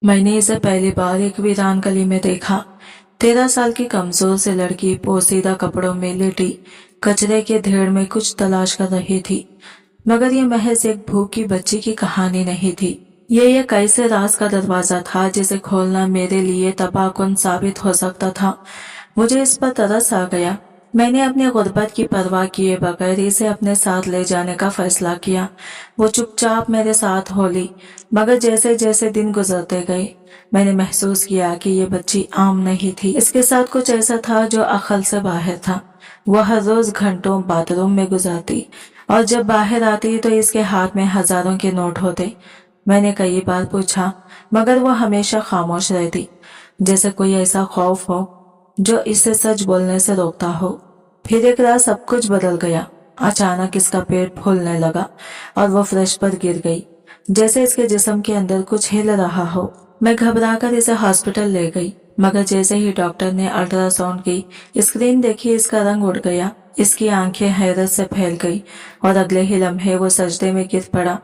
मैंने इसे पहली बार एक वीरान गली में देखा। 13 साल की कमजोर सी लड़की पोसीदा कपड़ों में लेटी कचरे के ढेर में कुछ तलाश कर रही थी। मगर ये महज एक भूखी बच्ची की कहानी नहीं थी। ये एक ऐसे राज का दरवाजा था जिसे खोलना मेरे लिए तबाहकुन साबित हो सकता था। मुझे इस पर तरस आ गया। मैंने अपनी गुर्बत की परवाह किए बगैर इसे अपने साथ ले जाने का फैसला किया। वो चुपचाप मेरे साथ होली, मगर जैसे जैसे दिन गुजरते गए मैंने महसूस किया कि ये बच्ची आम नहीं थी। इसके साथ कुछ ऐसा था जो अकल से बाहर था। वह हर रोज घंटों बाथरूम में गुजारती और जब बाहर आती तो इसके हाथ में हजारों के नोट होते। मैंने कई बार पूछा, मगर वो हमेशा खामोश रहती, जैसे कोई ऐसा खौफ हो जो इसे सच बोलने से रोकता हो। फिर एक रात सब कुछ बदल गया। अचानक इसका पेट फूलने लगा और वो फर्श पर गिर गई, जैसे इसके जिस्म के अंदर कुछ हिल रहा हो। मैं घबराकर इसे हॉस्पिटल ले गई, मगर जैसे ही डॉक्टर ने अल्ट्रासाउंड की स्क्रीन देखी, इसका रंग उड़ गया। इसकी आंखें हैरत से फैल गई और अगले ही लम्हे वो सजदे में गिर पड़ा।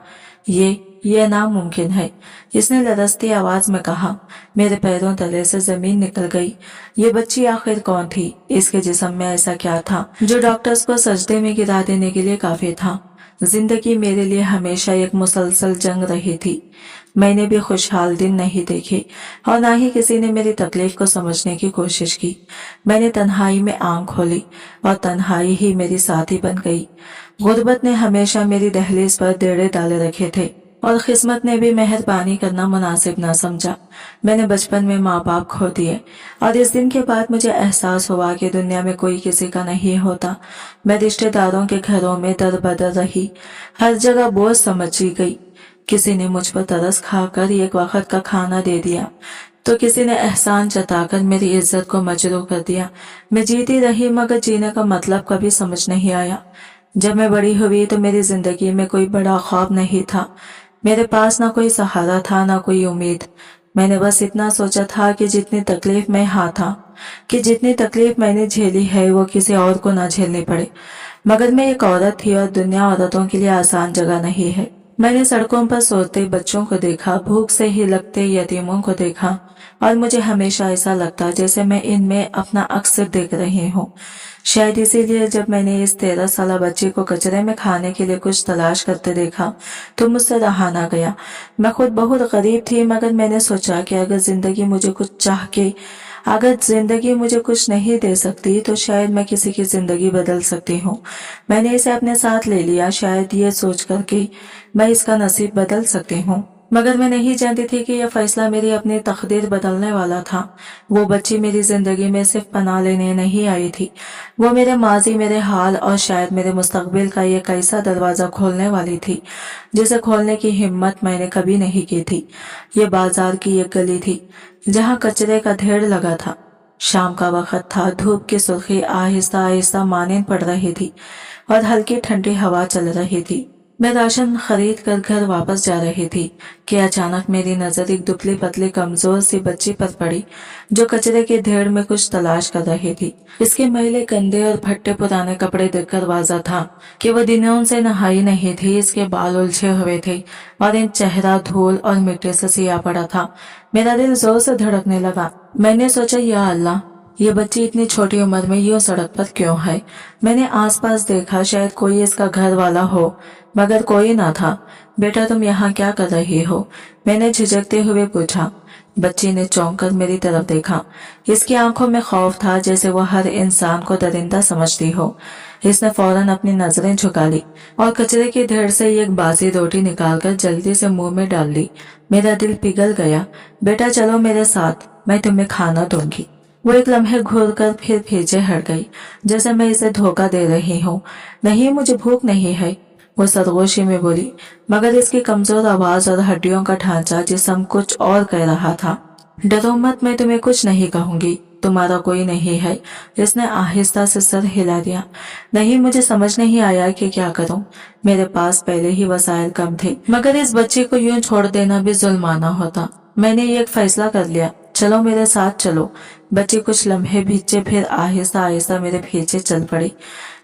ये नामुमकिन है, इसने लरजती आवाज में कहा। मेरे पैरों तले से जमीन निकल गई। ये बच्ची आखिर कौन थी? इसके जिस्म में ऐसा क्या था जो डॉक्टर्स को सजदे में गिरा देने के लिए काफी था? जिंदगी मेरे लिए हमेशा एक मुसलसल जंग रही थी। मैंने भी खुशहाल दिन नहीं देखे और ना ही किसी ने मेरी तकलीफ को समझने की कोशिश की। मैंने तन्हाई में आंख खोली और तन्हाई ही मेरी साथी बन गई। गुर्बत ने हमेशा मेरी दहलीज पर डेरे डाले रखे थे और किस्मत ने भी मेहरबानी करना मुनासिब ना समझा। मैंने बचपन में माँ बाप खो दिए और इस दिन के बाद मुझे एहसास हुआ कि दुनिया में कोई किसी का नहीं होता। मैं रिश्तेदारों के घरों में दर बदर रही, हर जगह बोझ समझी गई। किसी ने मुझ पर तरस खाकर एक वक्त का खाना दे दिया तो किसी ने एहसान जताकर मेरी इज्जत को मजरूह कर दिया। मैं जीती रही, मगर जीने का मतलब कभी समझ नहीं आया। जब मैं बड़ी हुई तो मेरी जिंदगी में कोई बड़ा ख्वाब नहीं था। मेरे पास ना कोई सहारा था, ना कोई उम्मीद। मैंने बस इतना सोचा था कि जितनी तकलीफ मैंने झेली है वो किसी और को ना झेलनी पड़े। मगर मैं एक औरत थी और दुनिया औरतों के लिए आसान जगह नहीं है। मैंने सड़कों पर सोते बच्चों को देखा, भूख से ही लगते यतीमों को देखा और मुझे हमेशा ऐसा लगता जैसे मैं इनमें अपना अक्सर देख रही हूँ। शायद इसीलिए जब मैंने इस 13 साल बच्ची को कचरे में खाने के लिए कुछ तलाश करते देखा तो मुझसे रहा ना गया। मैं खुद बहुत गरीब थी, मगर मैंने सोचा कि अगर जिंदगी मुझे कुछ नहीं दे सकती तो शायद मैं किसी की जिंदगी बदल सकती हूँ। मैंने इसे अपने साथ ले लिया, शायद ये सोच कर कि मैं इसका नसीब बदल सकती हूँ। मगर मैं नहीं जानती थी कि यह फैसला मेरी अपनी तकदीर बदलने वाला था। वो बच्ची मेरी जिंदगी में सिर्फ पनाह लेने नहीं आई थी, वो मेरे माजी, मेरे हाल और शायद मेरे मुस्तकबिल का एक ऐसा दरवाजा खोलने वाली थी जिसे खोलने की हिम्मत मैंने कभी नहीं की थी। ये बाजार की एक गली थी जहाँ कचरे का ढेर लगा था। शाम का वक्त था, धूप की सुर्खी आहिस्ता आहिस्ता मानिंद पड़ रही थी और हल्की ठंडी हवा चल रही थी। मैं राशन खरीद कर घर वापस जा रही थी कि अचानक मेरी नजर एक दुबली पतली कमजोर सी बच्ची पर पड़ी जो कचरे के ढेर में कुछ तलाश कर रही थी। इसके मैले कंधे और फट्टे पुराने कपड़े देखकर वाज़ा था कि वह दिनों से नहाई नहीं थी। इसके बाल उलझे हुए थे और इन चेहरा धूल और मिट्टी से सिया पड़ा था। मेरा दिल जोर से धड़कने लगा। मैंने सोचा, या अल्लाह, ये बच्ची इतनी छोटी उम्र में यूं सड़क पर क्यों है? मैंने आसपास देखा, शायद कोई इसका घर वाला हो, मगर कोई ना था। बेटा, तुम यहाँ क्या कर रही हो? मैंने झिझकते हुए पूछा। बच्ची ने चौंक कर मेरी तरफ देखा। इसकी आंखों में खौफ था, जैसे वह हर इंसान को दरिंदा समझती हो। इसने फौरन अपनी नजरें झुका ली और कचरे के ढेर से एक बासी रोटी निकालकर जल्दी से मुंह में डाल ली। मेरा दिल पिघल गया। बेटा चलो मेरे साथ, मैं तुम्हें खाना दूंगी। वो एक लम्हे घूर कर फिर पीछे हट गई, जैसे मैं इसे धोखा दे रही हूँ। नहीं, मुझे भूख नहीं है, वो सरगोशी में बोली, मगर इसकी कमजोर आवाज और हड्डियों का ढांचा जिस्म कुछ और कह रहा था। डरो मत, मैं तुम्हें कुछ नहीं कहूंगी, तुम्हारा कोई नहीं है। इसने आहिस्ता से सर हिला दिया। नहीं, मुझे समझ नहीं आया कि क्या करूं। मेरे पास पहले ही वसाइल कम थे, मगर इस बच्चे को यूं छोड़ देना भी जुल्माना होता। मैंने एक फैसला कर लिया, चलो मेरे साथ चलो। बच्ची कुछ लम्हे पीछे फिर आहिस्ता आहिस्ता मेरे पीछे चल पड़ी।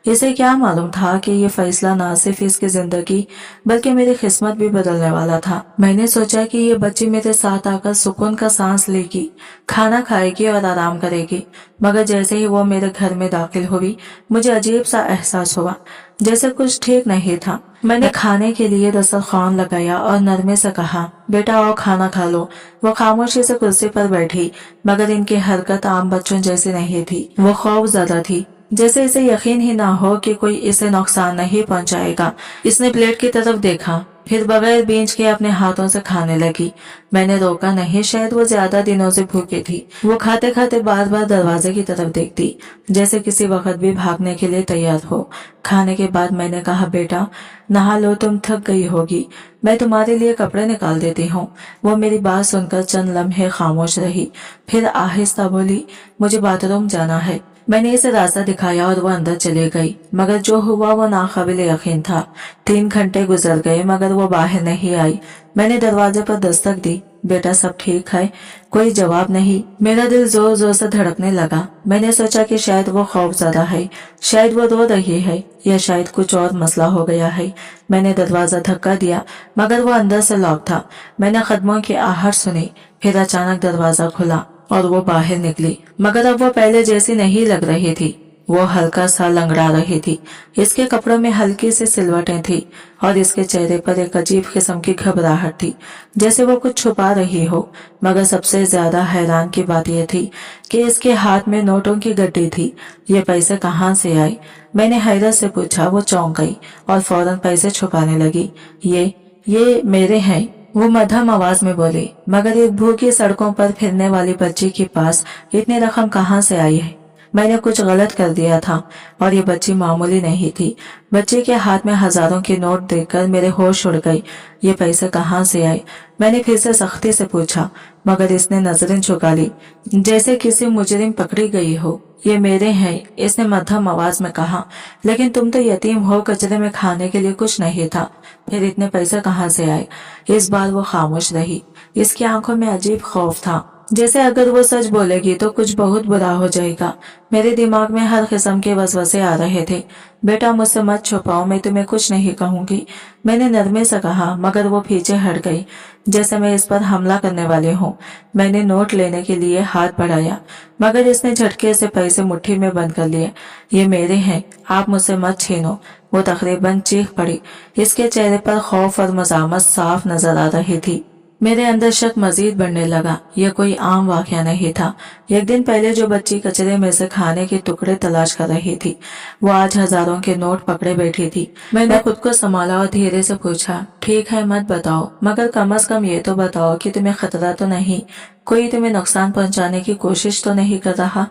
इसे क्या मालूम था कि ये फैसला ना सिर्फ इसकी जिंदगी बल्कि मेरी किस्मत भी बदलने वाला था। मैंने सोचा कि ये बच्ची मेरे साथ आकर सुकून का सांस लेगी, खाना खाएगी और आराम करेगी, मगर जैसे ही वो मेरे घर में दाखिल हुई मुझे अजीब सा एहसास हुआ, जैसे कुछ ठीक नहीं था। मैंने खाने के लिए दस्तरखान लगाया और नरमे से कहा, बेटा आओ खाना खा लो। वो खामोशी से कुर्सी पर बैठी, मगर इनकी हरकत आम बच्चों जैसी नहीं थी। वो खौफजदा थी, जैसे इसे यकीन ही ना हो कि कोई इसे नुकसान नहीं पहुंचाएगा। इसने प्लेट की तरफ देखा, फिर बगैर बींच के अपने हाथों से खाने लगी। मैंने रोका नहीं, शायद वो ज्यादा दिनों से भूखी थी। वो खाते खाते बार बार दरवाजे की तरफ देखती, जैसे किसी वक्त भी भागने के लिए तैयार हो। खाने के बाद मैंने कहा, बेटा नहा लो, तुम थक गई होगी, मैं तुम्हारे लिए कपड़े निकाल देती हूँ। वो मेरी बात सुनकर चंद लम्हे खामोश रही, फिर आहिस्ता बोली, मुझे बाथरूम जाना है। मैंने इसे रास्ता दिखाया और वो अंदर चली गई, मगर जो हुआ वो नाकाबिल यकीन था। 3 घंटे गुजर गए मगर वो बाहर नहीं आई। मैंने दरवाजे पर दस्तक दी, बेटा सब ठीक है? कोई जवाब नहीं। मेरा दिल जोर जोर से धड़कने लगा। मैंने सोचा कि शायद वो खौफजदा है, शायद वो रो रही है, या शायद कुछ और मसला हो गया है। मैंने दरवाजा धक्का दिया मगर वो अंदर से लॉक था। मैंने कदमों की आहट सुनी, फिर अचानक दरवाजा खुला और वो बाहर निकली, मगर अब वो पहले जैसी नहीं लग रही थी। वो हल्का सा लंगड़ा रही थी। इसके कपड़ों में हल्की सी सिलवटें थी और इसके चेहरे पर एक अजीब किस्म की घबराहट थी, जैसे वो कुछ छुपा रही हो। मगर सबसे ज्यादा हैरान की बात यह थी कि इसके हाथ में नोटों की गड्डी थी। ये पैसे कहाँ से आए? मैंने हैरत से पूछा। वो चौंक गई और फौरन पैसे छुपाने लगी। ये मेरे हैं, वो मध्यम आवाज में बोली, मगर एक भूखी सड़कों पर फिरने वाली बच्ची के पास इतनी रकम कहाँ से आई है? मैंने कुछ गलत कर दिया था और ये बच्ची मामूली नहीं थी। बच्चे के हाथ में हजारों के नोट देखकर मेरे होश उड़ गई। ये पैसे कहाँ से आए? मैंने फिर से सख्ती से पूछा, मगर इसने नजरें झुका ली, जैसे किसी मुजरिम पकड़ी गई हो। ये मेरे हैं, इसने मध्यम आवाज में कहा, लेकिन तुम तो यतीम हो, कचरे में खाने के लिए कुछ नहीं था, फिर इतने पैसे कहाँ से आए? इस बार वो खामोश रही। इसकी आंखों में अजीब खौफ था, जैसे अगर वो सच बोलेगी तो कुछ बहुत बुरा हो जाएगा। मेरे दिमाग में हर किस्म के वसवसे आ रहे थे। बेटा मुझसे मत छुपाओ, मैं तुम्हें कुछ नहीं कहूंगी, मैंने नरमे से कहा, मगर वो पीछे हट गई, जैसे मैं इस पर हमला करने वाली हूँ। मैंने नोट लेने के लिए हाथ बढ़ाया, मगर इसने झटके से पैसे मुट्ठी में बंद कर लिए। ये मेरे हैं, आप मुझसे मत छीनो। वो तकरीबन चीख पड़ी। इसके चेहरे पर खौफ और मजामत साफ नजर आ रही थी। मेरे अंदर शक मजीद बढ़ने लगा। यह कोई आम वाकया नहीं था। एक दिन पहले जो बच्ची कचरे में से खाने के टुकड़े तलाश कर रही थी, वो आज हजारों के नोट पकड़े बैठी थी। मैंने खुद को संभाला और धीरे से पूछा, ठीक है मत बताओ, मगर कम से कम ये तो बताओ कि तुम्हें खतरा तो नहीं, कोई तुम्हें नुकसान पहुंचाने की कोशिश तो नहीं कर रहा?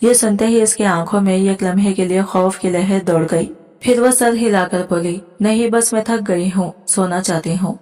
ये सुनते ही इसकी आंखों में एक लम्हे के लिए खौफ की लहर दौड़ गई। फिर वो सर हिलाकर बोली, नहीं बस मैं थक गई हूँ, सोना चाहती हूँ।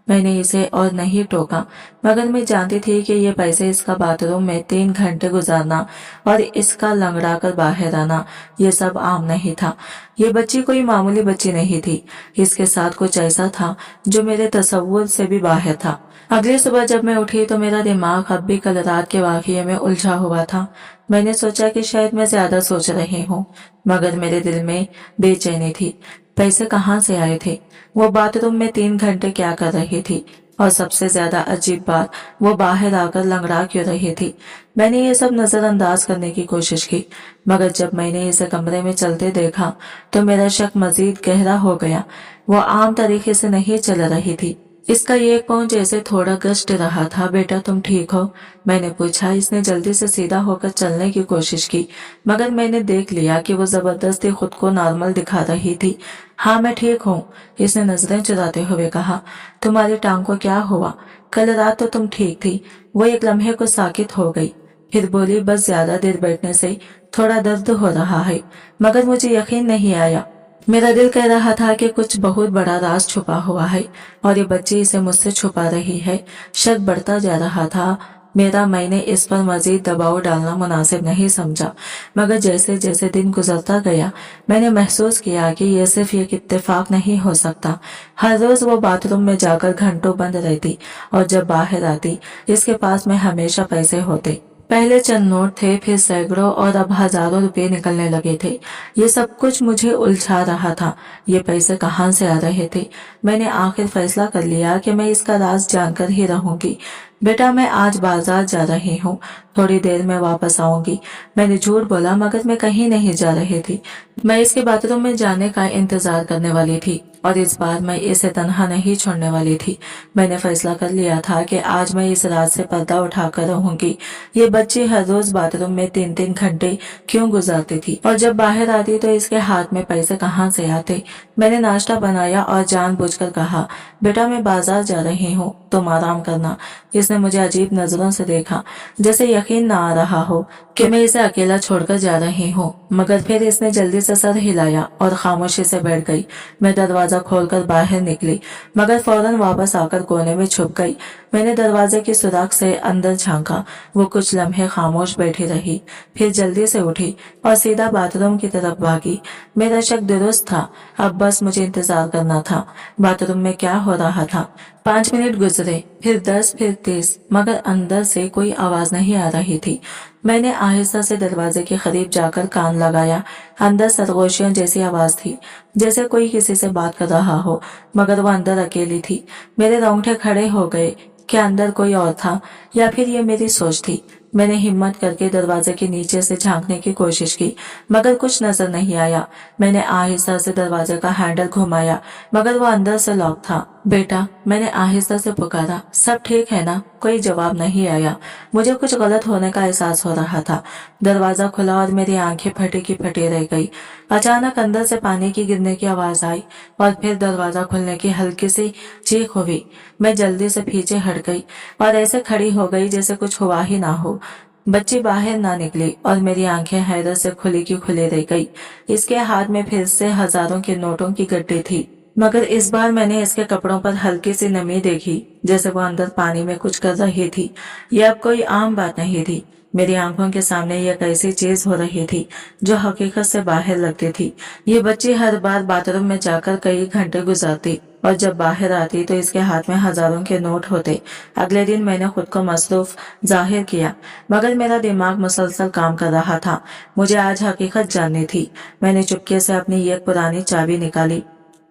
मैंने इसे और नहीं टोका, मगर मैं जानती थी कि ये पैसे इसका बाथरूम में 3 घंटे गुजारना और इसका लंगड़ा कर बाहर आना, ये सब आम नहीं था। ये बच्ची कोई मामूली बच्ची नहीं थी। इसके साथ कुछ ऐसा था जो मेरे तसव्वुर से भी बाहर था। अगली सुबह जब मैं उठी तो मेरा दिमाग अब भी कल रात के वाकये में उलझा हुआ था। मैंने सोचा कि शायद मैं ज्यादा सोच रही हूँ, मगर मेरे दिल में बेचैनी थी। पैसे कहाँ से आए थे? वो बाथरूम में 3 घंटे क्या कर रही थी? और सबसे ज्यादा अजीब बात, वो बाहर आकर लंगड़ा क्यों रही थी? मैंने ये सब नजरअंदाज करने की कोशिश की, मगर जब मैंने इसे कमरे में चलते देखा तो मेरा शक मजीद गहरा हो गया। वो आम तरीके से नहीं चल रही थी। इसका एक पाँव जैसे थोड़ा गश्त रहा था। बेटा तुम ठीक हो? मैंने पूछा। इसने जल्दी से सीधा होकर चलने की कोशिश की, मगर मैंने देख लिया कि वो जबरदस्ती खुद को नॉर्मल दिखा रही थी। हाँ मैं ठीक हूँ, इसने नजरें चुराते हुए कहा। तुम्हारी टांग को क्या हुआ? कल रात तो तुम ठीक थी। वो एक लम्हे को साकित हो गई, फिर बोली, बस ज्यादा देर बैठने से थोड़ा दर्द हो रहा है, मगर मुझे यकीन नहीं आया। मेरा दिल कह रहा था कि कुछ बहुत बड़ा राज छुपा हुआ है और ये बच्ची इसे मुझसे छुपा रही है। शक बढ़ता जा रहा था मैंने इस पर मजीद दबाव डालना मुनासिब नहीं समझा, मगर जैसे जैसे दिन गुजरता गया मैंने महसूस किया कि यह सिर्फ एक इत्तेफाक नहीं हो सकता। हर रोज वो बाथरूम में जाकर घंटों बंद रहती और जब बाहर आती इसके पास में हमेशा पैसे होते। पहले चंद नोट थे, फिर सैकड़ों और अब हजारों रुपए निकलने लगे थे। ये सब कुछ मुझे उलझा रहा था। ये पैसे कहाँ से आ रहे थे? मैंने आखिर फैसला कर लिया कि मैं इसका राज जानकर ही रहूंगी। बेटा, मैं आज बाजार जा रही हूँ, थोड़ी देर में वापस आऊंगी। मैंने झूठ बोला, मगर मैं कहीं नहीं जा रही थी। मैं इसके बाथरूम में जाने का इंतजार करने वाली थी और इस बार मैं इसे तन्हा नहीं छोड़ने वाली थी। मैंने फैसला कर लिया था कि आज मैं इस रात से पर्दा उठाकर रहूंगी। ये बच्ची हर रोज बाथरूम में 3-3 घंटे क्यों गुजारती थी और जब बाहर आती तो इसके हाथ में पैसे कहाँ से आते? मैंने नाश्ता बनाया और जानबूझकर कहा, बेटा मैं बाजार जा रही हूँ, तुम आराम करना। इसने मुझे अजीब नजरों से देखा, जैसे यकीन न आ रहा हो कि मैं इसे अकेला छोड़कर जा रही हूँ। मगर फिर इसने जल्दी से सर हिलाया और खामोशी से बैठ गई। मैं दरवाजा खोलकर बाहर निकली, मगर फौरन वापस आकर कोने में छुप गई। मैंने दरवाजे की सुराख से अंदर झांका। वो कुछ लम्हे खामोश बैठी रही, फिर जल्दी से उठी और सीधा बाथरूम की तरफ भागी। मेरा शक दुरुस्त था, अब बस मुझे इंतजार करना था। बाथरूम में क्या हो रहा था? 5 मिनट गुजरे, फिर 10, फिर 30, मगर अंदर से कोई आवाज नहीं आ रही थी। मैंने आहिस्ता से दरवाजे के करीब जाकर कान लगाया। अंदर सरगोशियों जैसी आवाज थी, जैसे कोई किसी से बात कर रहा हो, मगर वो अंदर अकेली थी। मेरे रोंगटे खड़े हो गए। क्या अंदर कोई और था या फिर ये मेरी सोच थी? मैंने हिम्मत करके दरवाजे के नीचे से झांकने की कोशिश की, मगर कुछ नजर नहीं आया। मैंने आहिस्ता से दरवाजे का हैंडल घुमाया, मगर वो अंदर से लॉक था। बेटा, मैंने आहिस्ता से पुकारा, सब ठीक है ना? कोई जवाब नहीं आया। मुझे कुछ गलत होने का एहसास हो रहा था। दरवाजा खुला और मेरी आंखें फटी की फटी रह गई। अचानक अंदर से पानी की गिरने की आवाज आई और फिर दरवाजा खुलने की हल्की सी चीख हुई। मैं जल्दी से पीछे हट गई और ऐसे खड़ी हो गई जैसे कुछ हुआ ही ना हो। बच्ची बाहर ना निकली और मेरी आंखें हैरत से खुली की खुली रह गई। इसके हाथ में फिर से हजारों के नोटों की गड्डी थी, मगर इस बार मैंने इसके कपड़ों पर हल्की सी नमी देखी, जैसे वो अंदर पानी में कुछ कर रही थी। यह अब कोई आम बात नहीं थी। मेरी आंखों के सामने यह कैसी चीज हो रही थी जो हकीकत से बाहर लगती थी। ये बच्ची हर बार बाथरूम में जाकर कई घंटे गुजारती और जब बाहर आती तो इसके हाथ में हजारों के नोट होते। अगले दिन मैंने खुद को मसरूफ जाहिर किया, मगर मेरा दिमाग मुसलसल काम कर रहा था। मुझे आज हकीकत जाननी थी। मैंने चुपके से अपनी एक पुरानी चाबी निकाली,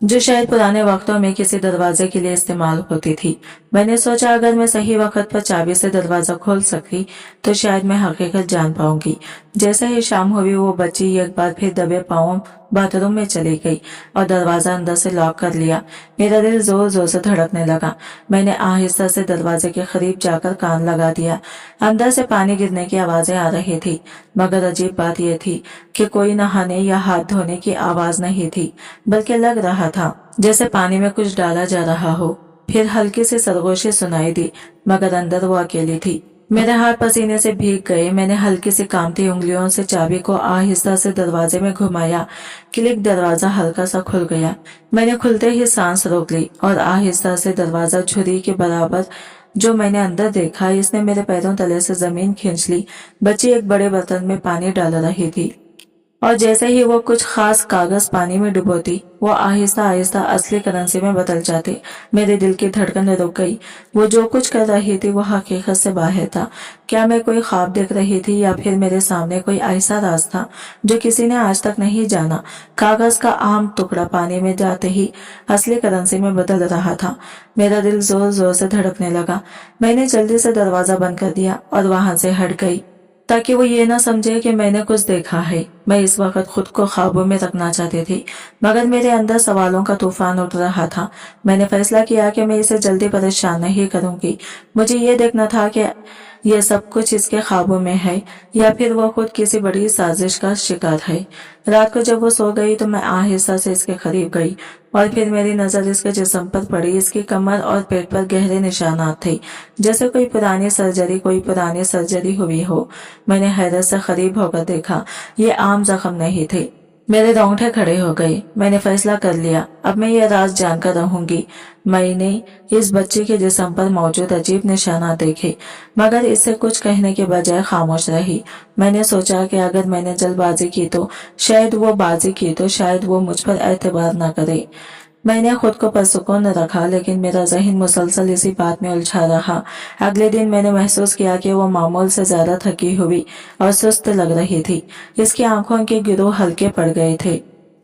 जो शायद पुराने वक्तों में किसी दरवाजे के लिए इस्तेमाल होती थी। मैंने सोचा अगर मैं सही वक्त पर चाबी से दरवाजा खोल सकी तो शायद मैं हकीकत जान पाऊंगी। जैसे ही शाम हुई वो बच्ची एक बार फिर दबे पांवों बाथरूम में चली गई और दरवाजा अंदर से लॉक कर लिया। मेरा दिल जोर जोर से धड़कने लगा। मैंने आहिस्ता से दरवाजे के करीब जाकर कान लगा दिया। अंदर से पानी गिरने की आवाजें आ रही थी, मगर अजीब बात यह थी कि कोई नहाने या हाथ धोने की आवाज नहीं थी, बल्कि लग रहा था जैसे पानी में कुछ डाला जा रहा हो। फिर हल्की सी सरगोशी सुनाई दी, मगर अंदर वो अकेली थी। मेरे हाथ पसीने से भीग गए। मैंने हल्की सी कांपती उंगलियों से चाबी को आहिस्ता से दरवाजे में घुमाया। क्लिक, दरवाजा हल्का सा खुल गया। मैंने खुलते ही सांस रोक ली और आहिस्ता से दरवाजा छुरी के बराबर जो मैंने अंदर देखा, इसने मेरे पैरों तले से जमीन खींच ली। बच्ची एक बड़े बर्तन में पानी डाल रही थी और जैसे ही वो कुछ खास कागज पानी में डुबोती, वो आहिस्ता आहिस्ता असली करेंसी में बदल जाते। मेरे दिल की धड़कन रुक गई। वो जो कुछ कर रही थी वो हकीकत से बाहर था। क्या मैं कोई ख्वाब देख रही थी या फिर मेरे सामने कोई ऐसा राज था जो किसी ने आज तक नहीं जाना? कागज का आम टुकड़ा पानी में जाते ही असली करेंसी में बदल रहा था। मेरा दिल जोर जोर से धड़कने लगा। मैंने जल्दी से दरवाजा बंद कर दिया और वहां से हट गई, ताकि वो ये ना समझे कि मैंने कुछ देखा है। मैं इस वक्त खुद को काबू में रखना चाहती थी, मगर मेरे अंदर सवालों का तूफान उठ रहा था। मैंने फैसला किया कि मैं इसे जल्दी परेशान नहीं करूंगी। मुझे ये देखना था कि यह सब कुछ इसके काबू में है या फिर वो खुद किसी बड़ी साजिश का शिकार है। रात को जब वो सो गई तो मैं आहिस्ता से इसके करीब गई और फिर मेरी नजर इसके जिस्म पर पड़ी। इसकी कमर और पेट पर गहरे निशानात थे, जैसे कोई पुरानी सर्जरी हुई हो। मैंने हैरत से करीब होकर देखा। ये आम जख्म नहीं थे। मेरे रोंगटे खड़े हो गए। मैंने फैसला कर लिया, अब मैं ये राज जानकर रहूंगी। मैंने इस बच्चे के जिस्म पर मौजूद अजीब निशानात देखे, मगर इससे कुछ कहने के बजाय खामोश रही। मैंने सोचा कि अगर मैंने जल्दबाजी की तो शायद वो मुझ पर एतबार न करे। मैंने खुद को पुरसुकून रखा, लेकिन मेरा ज़हन मुसलसल इसी बात में उलझा रहा। अगले दिन मैंने महसूस किया कि वो मामूल से ज्यादा थकी हुई और सुस्त लग रही थी। इसकी आंखों के गिरोह हल्के पड़ गए थे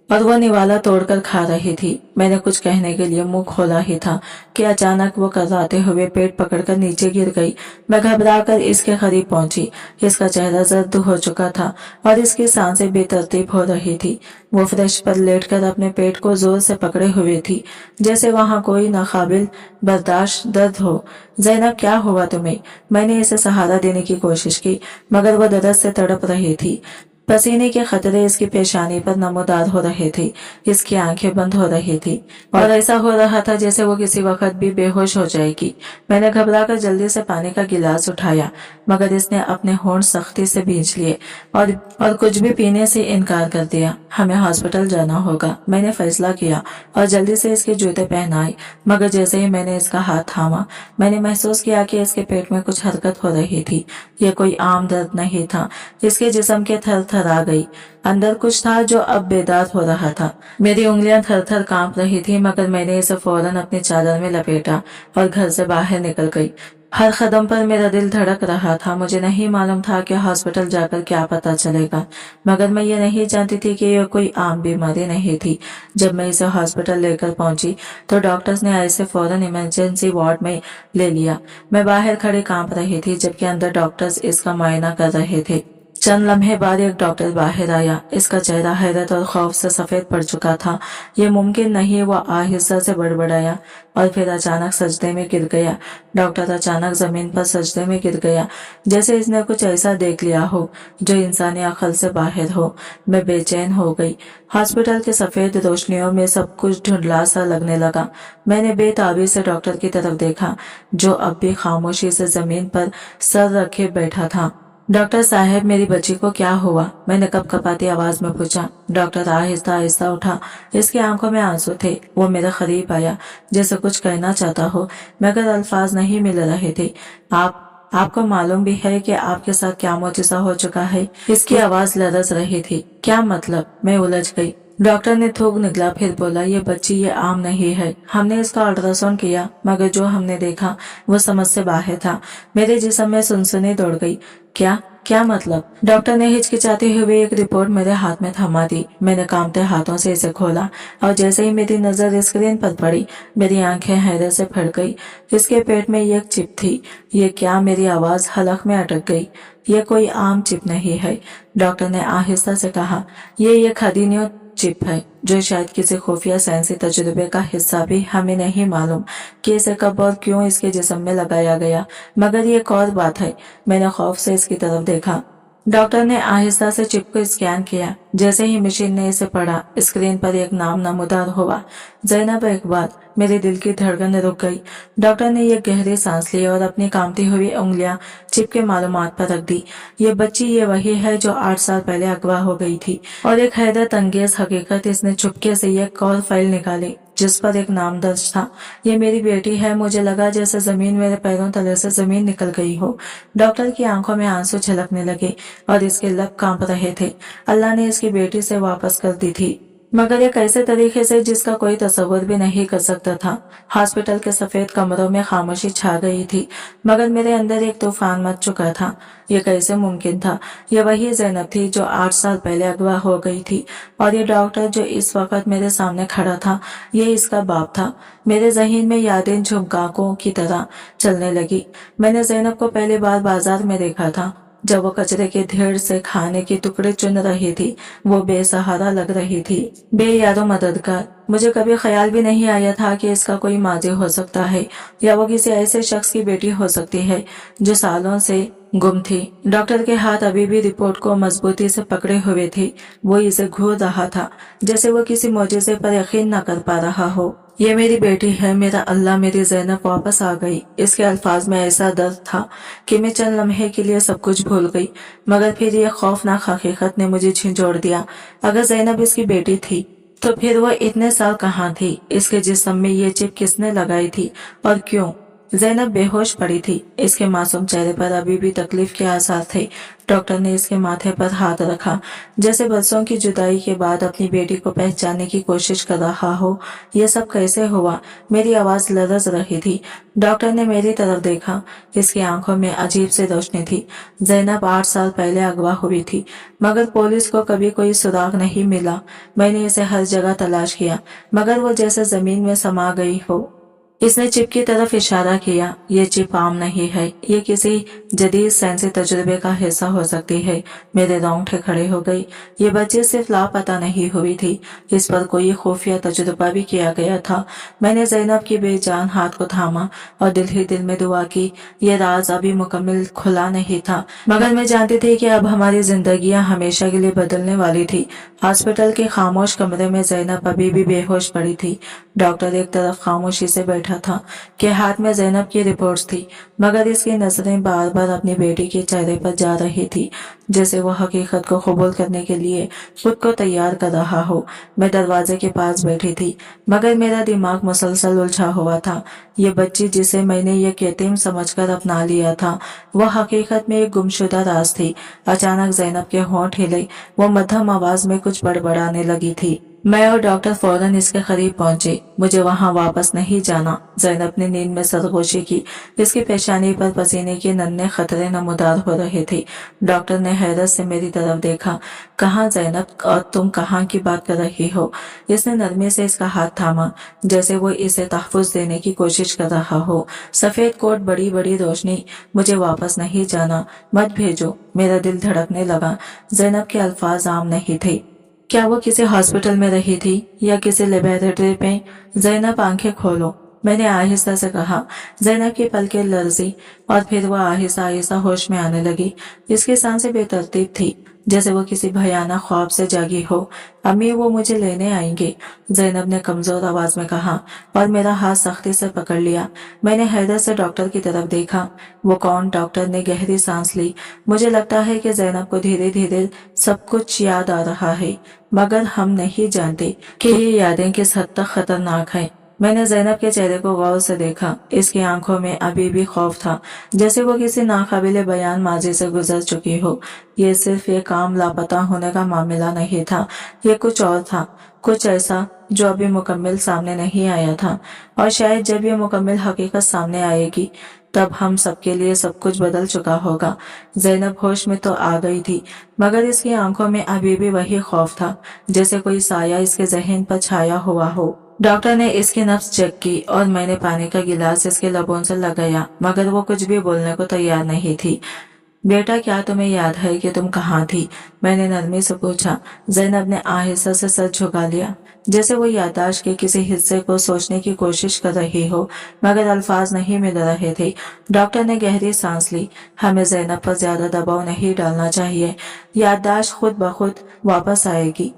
और वो निवाला तोड़कर खा रही थी। मैंने कुछ कहने के लिए मुंह खोला ही था कि अचानक वो कर्राते हुए पेट पकड़कर नीचे गिर गई। मैं घबराकर इसके करीब पहुंची। इसका चेहरा जर्द हो चुका था और इसकी सांसें बेतरतीब हो रही थी। वो फर्श पर लेटकर अपने पेट को जोर से पकड़े हुए थी, जैसे वहां कोई नाकाबिल बर्दाश्त दर्द हो। ज़ैनब, क्या हुआ तुम्हें? मैंने इसे सहारा देने की कोशिश की, मगर वो दर्द से तड़प रही थी। पसीने के खतरे इसकी पेशानी पर नमूदार हो रहे थे। इसकी आंखें बंद हो रही थी और ऐसा हो रहा था जैसे वो किसी वक्त भी बेहोश हो जाएगी। मैंने घबराकर जल्दी से पानी का गिलास उठाया, मगर इसने अपने होंठ सख्ती से भींच लिए और कुछ भी पीने से इनकार कर दिया। हमें हॉस्पिटल जाना होगा, मैंने फैसला किया और जल्दी से इसके जूते पहनाए। मगर जैसे ही मैंने इसका हाथ थामा, मैंने महसूस किया कि इसके पेट में कुछ हरकत हो रही थी। ये कोई आम दर्द नहीं था। इसके जिस्म के थर थर आ गई। अंदर कुछ था जो अब बेदार हो रहा था। मेरी उंगलियां थर थर कांप रही थी, मगर मैंने इसे फौरन अपनी चादर में लपेटा और घर से बाहर निकल गई। हर कदम पर मेरा दिल धड़क रहा था। मुझे नहीं मालूम था कि हॉस्पिटल जाकर क्या पता चलेगा, मगर मैं ये नहीं जानती थी कि यह कोई आम बीमारी नहीं थी। जब मैं इसे हॉस्पिटल लेकर पहुंची तो डॉक्टर्स ने इसे फौरन इमरजेंसी वार्ड में ले लिया। मैं बाहर खड़े कांप रही थी, जबकि अंदर डॉक्टर्स इसका मुआयना कर रहे थे। चंद लम्हे बाद एक डॉक्टर बाहर आया। इसका चेहरा हैरत और खौफ से सफेद पड़ चुका था। ये मुमकिन नहीं, वो आहिस्ता से बड़बड़ाया और फिर अचानक सजदे में गिर गया। डॉक्टर अचानक जमीन पर सजदे में गिर गया, जैसे इसने कुछ ऐसा देख लिया हो जो इंसानी अकल से बाहर हो। मैं बेचैन हो गई। हॉस्पिटल के सफेद रोशनियों में सब कुछ धुंधला सा लगने लगा। मैंने बेताबी से डॉक्टर की तरफ देखा, जो अब भी खामोशी से जमीन पर सर रखे बैठा था। डॉक्टर साहब, मेरी बच्ची को क्या हुआ? मैंने कपकपाती आवाज में पूछा। डॉक्टर आहिस्ता आहिस्ता उठा। इसकी आंखों में आंसू थे। वो मेरे करीब आया, जैसे कुछ कहना चाहता हो, मगर अल्फाज नहीं मिल रहे थे। आपको मालूम भी है कि आपके साथ क्या मोजिज़ा हो चुका है? इसकी आवाज लरज रही थी। क्या मतलब? मैं उलझ गई। डॉक्टर ने थूक निकला, फिर बोला, ये बच्ची ये आम नहीं है। हमने इसका अल्ट्रासाउंड किया, मगर जो हमने देखा वो समझ से बाहर था। मेरे जिस्म में सुनसुनी दौड़ गई। क्या मतलब? डॉक्टर ने हिचकिचाते हुए एक रिपोर्ट मेरे हाथ में थमा दी। मैंने कांपते हाथों से इसे खोला और जैसे ही मेरी नजर स्क्रीन पर पड़ी, मेरी आंखें हैरत से फट गई। इसके पेट में एक चिप थी। ये क्या? मेरी आवाज हलक में अटक गई। ये कोई आम चिप नहीं है, डॉक्टर ने आहिस्ता से कहा। ये खदीनियो चिप है, जो शायद किसी खुफिया साइंसी तजुर्बे का हिस्सा भी। हमें नहीं मालूम कि इसे कब और क्यों इसके जिस्म में लगाया गया, मगर ये एक और बात है। मैंने खौफ से इसकी तरफ देखा। डॉक्टर ने आहिस्ता से चिप को स्कैन किया। जैसे ही मशीन ने इसे पढ़ा, स्क्रीन पर एक नाम नमूदार हुआ, ज़ैनब इकबाल। मेरे दिल की धड़कन रुक गई। डॉक्टर ने एक गहरी सांस ली और अपनी कांपती हुई उंगलियां चिप के मालूमात पर रख दी। ये बच्ची ये वही है जो 8 साल पहले अगवा हो गई थी। और एक हैरत अंगेज हकीकत, इसने चुपके से एक और फाइल निकाली जिस पर एक नाम दर्ज था। ये मेरी बेटी है। मुझे लगा जैसे जमीन मेरे पैरों तले से जमीन निकल गई हो। डॉक्टर की आंखों में आंसू छलकने लगे और इसके लब कांप रहे थे। अल्लाह ने इसकी बेटी से वापस कर दी थी, मगर एक ऐसे तरीके से जिसका कोई तस्वुर भी नहीं कर सकता था। हॉस्पिटल के सफेद कमरों में खामोशी छा गई थी, मगर मेरे अंदर एक तूफान मच चुका था। ये कैसे मुमकिन था? ये वही ज़ैनब थी जो 8 साल पहले अगवा हो गई थी, और ये डॉक्टर जो इस वक्त मेरे सामने खड़ा था, ये इसका बाप था। मेरे ज़हन में यादें झुमकाकों की तरह चलने लगी। मैंने ज़ैनब को पहली बार बाजार में देखा था, जब वो कचरे के ढेर से खाने के टुकड़े चुन रही थी। वो बेसहारा लग रही थी, बेयारो मददगार। मुझे कभी ख्याल भी नहीं आया था कि इसका कोई माजी हो सकता है, या वो किसी ऐसे शख्स की बेटी हो सकती है जो सालों से गुम थी। डॉक्टर के हाथ अभी भी रिपोर्ट को मजबूती से पकड़े हुए थे। वो इसे घूर रहा था, जैसे वो किसी मौजूदे पर यकीन न कर पा रहा हो। ये मेरी बेटी है, मेरा अल्लाह, मेरी ज़ैनब वापस आ गई। इसके अल्फाज में ऐसा दर्द था कि मैं चंद लम्हे के लिए सब कुछ भूल गई, मगर फिर ये खौफनाक हकीकत ने मुझे झिंझोड़ दिया। अगर ज़ैनब इसकी बेटी थी तो फिर वो इतने साल कहाँ थी? इसके जिस्म में ये चिप किसने लगाई थी और क्यों? जैनब बेहोश पड़ी थी। इसके मासूम चेहरे पर अभी भी तकलीफ के आसार थे। डॉक्टर ने इसके माथे पर हाथ रखा, जैसे बरसों की जुदाई के बाद अपनी बेटी को पहचानने की कोशिश कर रहा हो। यह सब कैसे हुआ? मेरी आवाज लरज रही थी। डॉक्टर ने मेरी तरफ देखा। इसकी आंखों में अजीब सी रोशनी थी। जैनब 8 साल पहले अगवा हुई थी, मगर पुलिस को कभी कोई सुराग नहीं मिला। मैंने इसे हर जगह तलाश किया, मगर वो जैसे जमीन में समा गई हो। इसने चिप की तरफ इशारा किया। ये चिप आम नहीं है, ये किसी जदीद साइंसी तजुर्बे का हिस्सा हो सकती है। मेरे रोंगटे खड़े हो गई। ये बच्ची सिर्फ लापता नहीं हुई थी, इस पर कोई खुफिया तजुर्बा भी किया गया था। मैंने जैनब की बेजान हाथ को थामा और दिल ही दिल में दुआ की। ये राज अभी मुकम्मल खुला नहीं था, मगर मैं जानती थी कि अब हमारी जिंदगियां हमेशा के लिए बदलने वाली थी। हॉस्पिटल के खामोश कमरे में जैनब अभी भी बेहोश पड़ी थी। डॉक्टर एक तरफ खामोशी से बैठा था कि हाथ में जैनब की रिपोर्ट्स थी, मगर इसकी नजरें बार बार अपनी बेटी के चेहरे पर जा रही थी, जैसे वो हकीकत को कबूल करने के लिए खुद को तैयार कर रहा हो। मैं दरवाजे के पास बैठी थी, मगर मेरा दिमाग मुसलसल उलझा हुआ था। ये बच्ची जिसे मैंने ये यतीम समझकर अपना लिया था, वह हकीकत में एक गुमशुदा राज थी। अचानक जैनब के होंठ हिले। वो मध्यम आवाज में कुछ बड़बड़ाने लगी थी। मैं और डॉक्टर फौरन इसके करीब पहुंचे। मुझे वहां वापस नहीं जाना। जैनब ने नींद में सरगोशी की। इसकी पेशानी पर पसीने के नन्हे खतरे नमूदार हो रहे थे। डॉक्टर ने हैरत से मेरी तरफ देखा। कहाँ जैनब, और तुम कहाँ की बात कर रही हो? इसने नरमी से इसका हाथ थामा, जैसे वो इसे तहफ़्फ़ुज़ देने की कोशिश कर रहा हो। सफेद कोट, बड़ी बड़ी रोशनी। मुझे वापस नहीं जाना, मत भेजो। मेरा दिल धड़कने लगा। जैनब के अल्फाज आम नहीं थे। क्या वो किसी हॉस्पिटल में रही थी या किसी लेबोरेटरी पे? जैनब, आंखें खोलो, मैंने आहिस्ता से कहा। जैनब की पलकें लरजी और फिर वो आहिस्ता आहिस्ता होश में आने लगी। इसकी सांसें बेतरतीब थी, जैसे वो किसी भयानक ख्वाब से जागी हो। अम्मी, वो मुझे लेने आएंगे, जैनब ने कमजोर आवाज में कहा और मेरा हाथ सख्ती से पकड़ लिया। मैंने हैरत से डॉक्टर की तरफ देखा। वो कौन? डॉक्टर ने गहरी सांस ली। मुझे लगता है कि जैनब को धीरे धीरे सब कुछ याद आ रहा है, मगर हम नहीं जानते कि ये यादें किस हद तक खतरनाक हैं। मैंने जैनब के चेहरे को गौर से देखा। इसकी आंखों में अभी भी खौफ था, जैसे वो किसी नाकाबिले बयान माजी से गुजर चुकी हो। ये सिर्फ एक आम लापता होने का मामला नहीं था, ये कुछ और था, कुछ ऐसा जो अभी मुकम्मल सामने नहीं आया था। और शायद जब ये मुकम्मल हकीकत सामने आएगी, तब हम सबके लिए सब कुछ बदल चुका होगा। जैनब होश में तो आ गई थी, मगर इसकी आंखों में अभी भी वही खौफ था, जैसे कोई साया इसके जहन पर छाया हुआ हो। डॉक्टर ने इसकी नब्ज चेक की और मैंने पानी का गिलास इसके लबों से लगाया, मगर वो कुछ भी बोलने को तैयार नहीं थी। बेटा, क्या तुम्हें याद है कि तुम कहाँ थी? मैंने नरमी से पूछा। जैनब ने आहिस्ता से सर झुका लिया, जैसे वो याददाश्त के किसी हिस्से को सोचने की कोशिश कर रही हो, मगर अल्फाज नहीं मिल रहे थे। डॉक्टर ने गहरी सांस ली। हमें जैनब पर ज्यादा दबाव नहीं डालना चाहिए। याददाश्त खुद ब खुद वापस आएगी।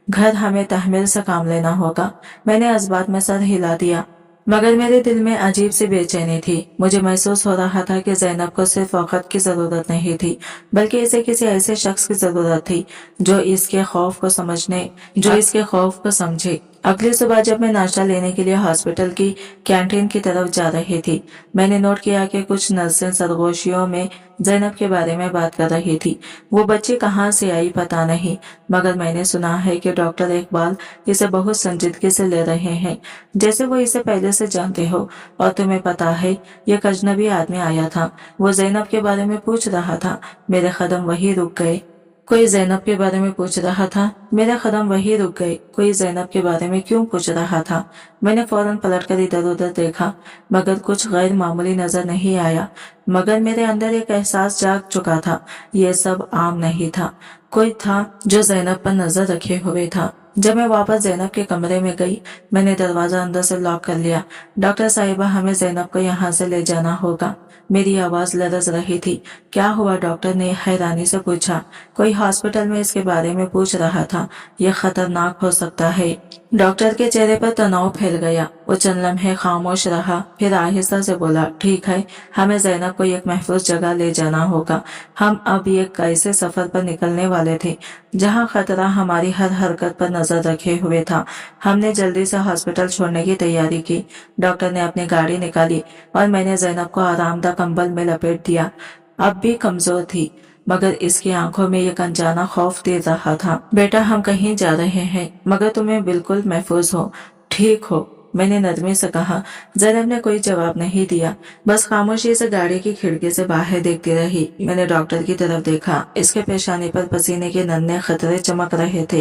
घर हमें तहमील से काम लेना होगा। मैंने इस बात में सर हिला दिया, मगर मेरे दिल में अजीब सी बेचैनी थी। मुझे महसूस हो रहा था कि जैनब को सिर्फ वक्त की जरूरत नहीं थी, बल्कि इसे किसी ऐसे शख्स की जरूरत थी जो इसके खौफ को समझे। अगली सुबह जब मैं नाश्ता लेने के लिए हॉस्पिटल की कैंटीन की तरफ जा रही थी, मैंने नोट किया कि कुछ नर्सें सरगोशियों में जैनब के बारे में बात कर रही थी। वो बच्ची कहाँ से आई पता नहीं, मगर मैंने सुना है कि डॉक्टर इकबाल इसे बहुत संजीदगी से ले रहे हैं, जैसे वो इसे पहले से जानते हो। और तुम्हें पता है, ये अजनबी आदमी आया था, वो जैनब के बारे में पूछ रहा था। मेरे कदम वही रुक गए। कोई जैनब के बारे में पूछ रहा था। मेरे कदम वही रुक गए। कोई जैनब के बारे में क्यों पूछ रहा था? मैंने फौरन पलटकर इधर उधर देखा, मगर कुछ गैर मामूली नजर नहीं आया। मगर मेरे अंदर एक एहसास जाग चुका था, ये सब आम नहीं था। कोई था जो जैनब पर नजर रखे हुए था। जब मैं वापस जैनब के कमरे में गई, मैंने दरवाजा अंदर से लॉक कर लिया। डॉक्टर साहिबा, हमें जैनब को यहाँ से ले जाना होगा। मेरी आवाज लरज रही थी। क्या हुआ? डॉक्टर ने हैरानी से पूछा। कोई हॉस्पिटल में इसके बारे में पूछ रहा था। यह खतरनाक हो सकता है। डॉक्टर के चेहरे पर तनाव फैल गया। वो चंद लम्हे खामोश रहा, फिर आहिस्ता से बोला, ठीक है, हमें ज़ैनब को एक महफूज जगह ले जाना होगा। हम अब एक ऐसे सफर पर निकलने वाले थे जहां खतरा हमारी हर हरकत पर नजर रखे हुए था। हमने जल्दी से हॉस्पिटल छोड़ने की तैयारी की। डॉक्टर ने अपनी गाड़ी निकाली और मैंने ज़ैनब को आरामदायक कंबल में लपेट दिया। अब भी कमजोर थी, मगर इसकी आंखों में एक अनजाना खौफ दे रहा था। बेटा, हम कहीं जा रहे हैं, मगर तुम्हें बिल्कुल महफूज हो, ठीक हो, मैंने नरमी से कहा। ज़ैनब ने कोई जवाब नहीं दिया, बस खामोशी से गाड़ी की खिड़की से बाहर देखती रही। मैंने डॉक्टर की तरफ देखा। इसके पेशानी पर पसीने के नन्हे खतरे चमक रहे थे।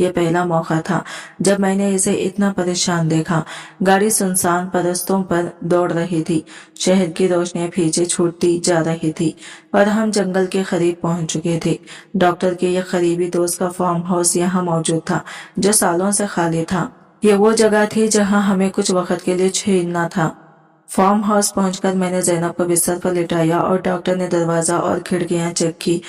ये पहला मौका था जब मैंने इसे इतना परेशान देखा। गाड़ी सुनसान परस्तों पर दौड़ रही थी। शहर की रोशनियां पीछे छूटती जा रही थी और हम जंगल के करीब पहुंच चुके थे। डॉक्टर के एक करीबी दोस्त का फार्म हाउस यहाँ मौजूद था, जो सालों से खाली था। ये वो जगह थी जहां हमें कुछ वक्त के लिए छीनना था। फार्म हाउस पहुंचकर मैंने ज़ैनब को बिस्तर पर लिटाया और डॉक्टर ने दरवाजा और खिड़कियां चेक की।